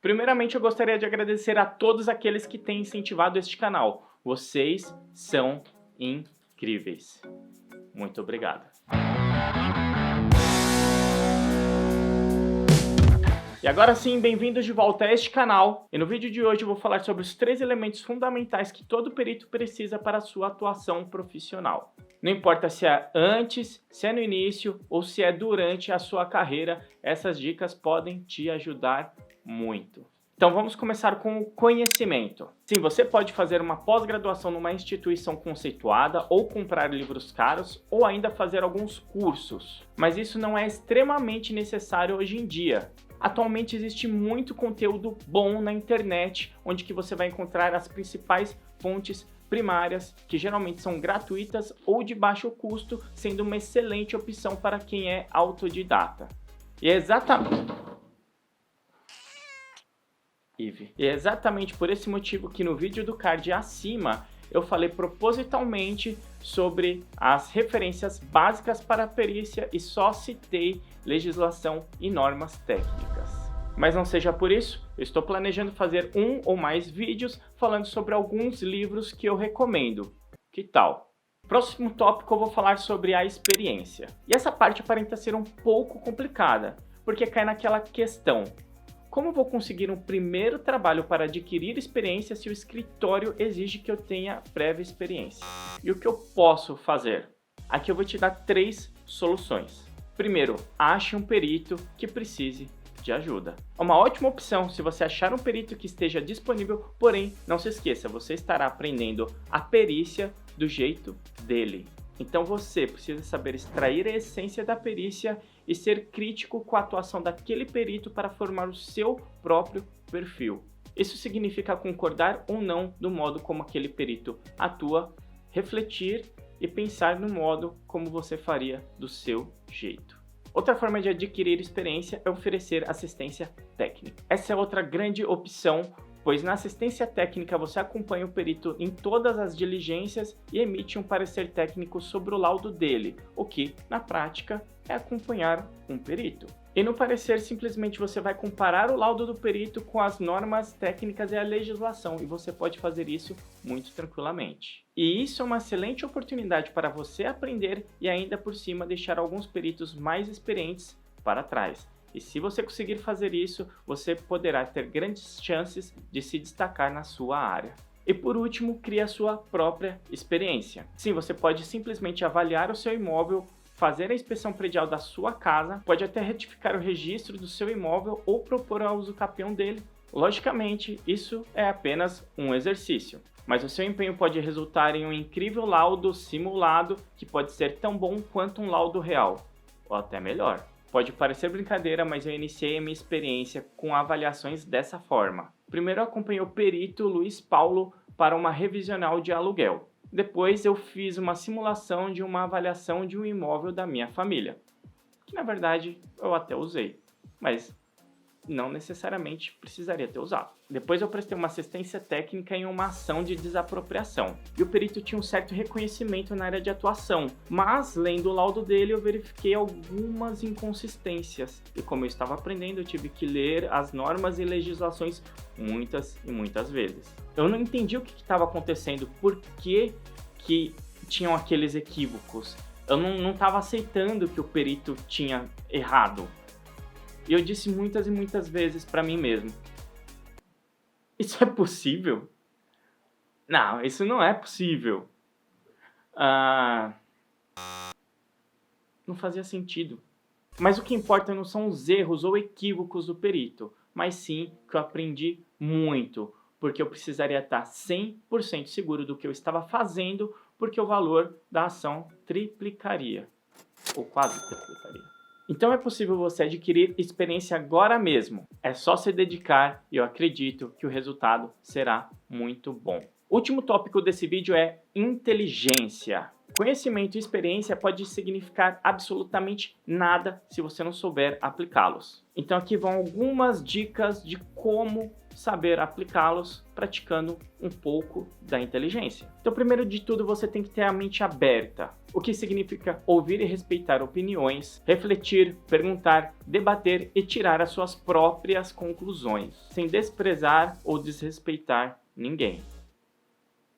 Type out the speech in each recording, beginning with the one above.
Primeiramente, eu gostaria de agradecer a todos aqueles que têm incentivado este canal. Vocês são incríveis. Muito obrigado. E agora sim, bem-vindos de volta a este canal. E no vídeo de hoje eu vou falar sobre os 3 elementos fundamentais que todo perito precisa para a sua atuação profissional. Não importa se é antes, se é no início ou se é durante a sua carreira, essas dicas podem te ajudar muito. Então vamos começar com o conhecimento. Sim, você pode fazer uma pós-graduação numa instituição conceituada ou comprar livros caros ou ainda fazer alguns cursos. Mas isso não é extremamente necessário hoje em dia. Atualmente existe muito conteúdo bom na internet, onde que você vai encontrar as principais fontes primárias, que geralmente são gratuitas ou de baixo custo, sendo uma excelente opção para quem é autodidata. E é exatamente por esse motivo que no vídeo do card acima eu falei propositalmente sobre as referências básicas para a perícia e só citei legislação e normas técnicas. Mas não seja por isso, eu estou planejando fazer um ou mais vídeos falando sobre alguns livros que eu recomendo. Que tal? Próximo tópico eu vou falar sobre a experiência. E essa parte aparenta ser um pouco complicada, porque cai naquela questão: como vou conseguir um primeiro trabalho para adquirir experiência se o escritório exige que eu tenha prévia experiência? E o que eu posso fazer? Aqui eu vou te dar 3 soluções. Primeiro, ache um perito que precise de ajuda. É uma ótima opção se você achar um perito que esteja disponível, porém, não se esqueça, você estará aprendendo a perícia do jeito dele. Então você precisa saber extrair a essência da perícia e ser crítico com a atuação daquele perito para formar o seu próprio perfil. Isso significa concordar ou não do modo como aquele perito atua, refletir e pensar no modo como você faria do seu jeito. Outra forma de adquirir experiência é oferecer assistência técnica. Essa é outra grande opção, pois na assistência técnica você acompanha o perito em todas as diligências e emite um parecer técnico sobre o laudo dele, o que, na prática, é acompanhar um perito. E no parecer, simplesmente você vai comparar o laudo do perito com as normas técnicas e a legislação, e você pode fazer isso muito tranquilamente. E isso é uma excelente oportunidade para você aprender e ainda por cima deixar alguns peritos mais experientes para trás. E se você conseguir fazer isso, você poderá ter grandes chances de se destacar na sua área. E por último, crie a sua própria experiência. Sim, você pode simplesmente avaliar o seu imóvel, fazer a inspeção predial da sua casa, pode até retificar o registro do seu imóvel ou propor a usucapião dele. Logicamente, isso é apenas um exercício, mas o seu empenho pode resultar em um incrível laudo simulado que pode ser tão bom quanto um laudo real, ou até melhor. Pode parecer brincadeira, mas eu iniciei a minha experiência com avaliações dessa forma. Primeiro eu acompanhei o perito Luiz Paulo para uma revisional de aluguel. Depois eu fiz uma simulação de uma avaliação de um imóvel da minha família, que na verdade eu até usei, mas não necessariamente precisaria ter usado. Depois eu prestei uma assistência técnica em uma ação de desapropriação, e o perito tinha um certo reconhecimento na área de atuação, mas lendo o laudo dele eu verifiquei algumas inconsistências, e como eu estava aprendendo eu tive que ler as normas e legislações muitas e muitas vezes. Eu não entendi o que estava acontecendo, por que tinham aqueles equívocos. Eu não estava aceitando que o perito tinha errado. E eu disse muitas e muitas vezes para mim mesmo: isso é possível? Não, isso não é possível. Não fazia sentido. Mas o que importa não são os erros ou equívocos do perito, mas sim que eu aprendi muito, porque eu precisaria estar 100% seguro do que eu estava fazendo, porque o valor da ação triplicaria, ou quase triplicaria. Então é possível você adquirir experiência agora mesmo. É só se dedicar e eu acredito que o resultado será muito bom. O último tópico desse vídeo é inteligência. Conhecimento e experiência pode significar absolutamente nada se você não souber aplicá-los. Então aqui vão algumas dicas de como saber aplicá-los praticando um pouco da inteligência. Então, primeiro de tudo, você tem que ter a mente aberta, o que significa ouvir e respeitar opiniões, refletir, perguntar, debater e tirar as suas próprias conclusões, sem desprezar ou desrespeitar ninguém.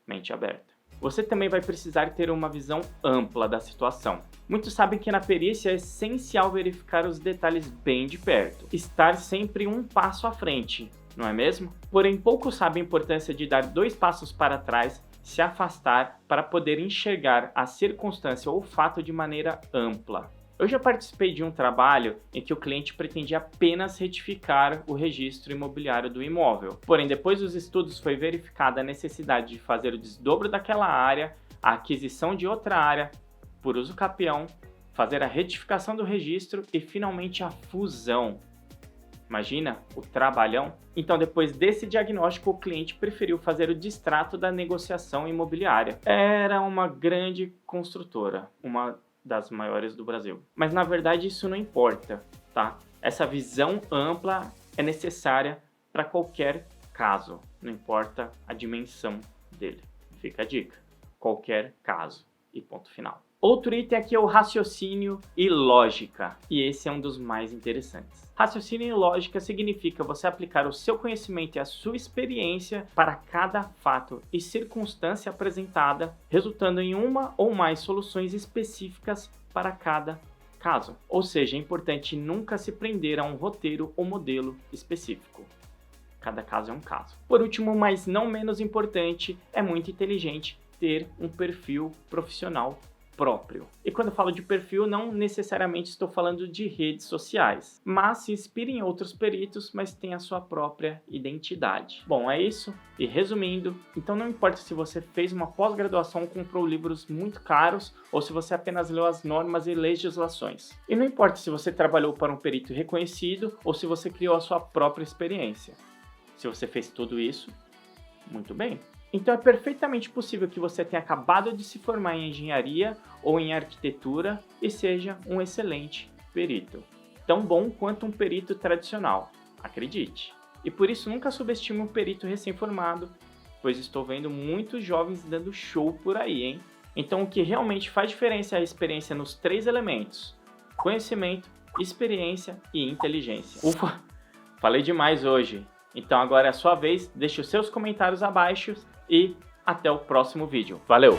Mente aberta. Você também vai precisar ter uma visão ampla da situação. Muitos sabem que na perícia é essencial verificar os detalhes bem de perto, estar sempre um passo à frente, não é mesmo? Porém, poucos sabem a importância de dar 2 passos para trás, se afastar para poder enxergar a circunstância ou o fato de maneira ampla. Eu já participei de um trabalho em que o cliente pretendia apenas retificar o registro imobiliário do imóvel. Porém, depois dos estudos foi verificada a necessidade de fazer o desdobro daquela área, a aquisição de outra área por uso capião, fazer a retificação do registro e finalmente a fusão. Imagina o trabalhão? Então, depois desse diagnóstico, o cliente preferiu fazer o distrato da negociação imobiliária. Era uma grande construtora, uma das maiores do Brasil. Mas na verdade isso não importa, tá? Essa visão ampla é necessária para qualquer caso, não importa a dimensão dele. Fica a dica, qualquer caso e ponto final. Outro item aqui é o raciocínio e lógica, e esse é um dos mais interessantes. Raciocínio e lógica significa você aplicar o seu conhecimento e a sua experiência para cada fato e circunstância apresentada, resultando em uma ou mais soluções específicas para cada caso. Ou seja, é importante nunca se prender a um roteiro ou modelo específico. Cada caso é um caso. Por último, mas não menos importante, é muito inteligente ter um perfil profissional próprio. E quando eu falo de perfil, não necessariamente estou falando de redes sociais, mas se inspire em outros peritos, mas tem a sua própria identidade. Bom, é isso. E resumindo, então não importa se você fez uma pós-graduação ou comprou livros muito caros, ou se você apenas leu as normas e legislações. E não importa se você trabalhou para um perito reconhecido, ou se você criou a sua própria experiência. Se você fez tudo isso, muito bem. Então é perfeitamente possível que você tenha acabado de se formar em engenharia ou em arquitetura e seja um excelente perito. Tão bom quanto um perito tradicional, acredite. E por isso nunca subestime um perito recém-formado, pois estou vendo muitos jovens dando show por aí, hein? Então o que realmente faz diferença é a experiência nos 3 elementos: conhecimento, experiência e inteligência. Ufa, falei demais hoje. Então agora é a sua vez, deixe os seus comentários abaixo e até o próximo vídeo. Valeu!